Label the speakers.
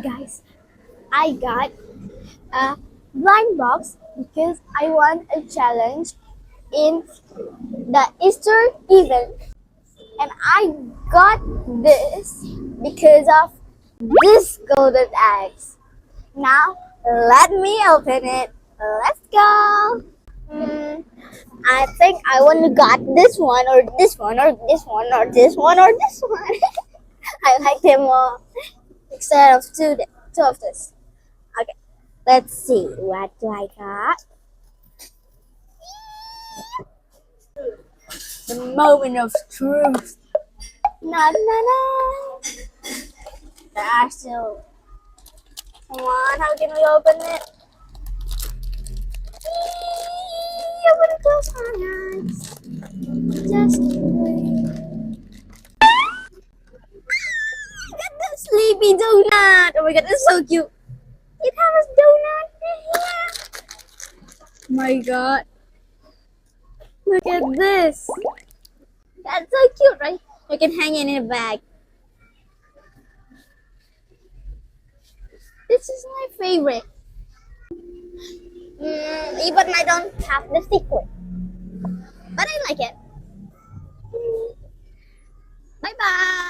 Speaker 1: Guys, I got a blind box because I won a challenge in the Easter event, and I got this because of this golden eggs. Now let me open it. Let's go. I think I want to got this one or this one or this one or this one or this one. I like them all instead of two of this. Okay, let's see what do I got. The moment of truth. Na na na. There are still. Come on, how can we open it? I'm gonna close my eyes. Just wait. I got the sleepy donut. Oh my god, it's so cute. It has a donut here. My god. Look at this. That's so cute, right? You can hang it in a bag. This is my favorite. Even I don't have the secret. But I like it. Bye bye.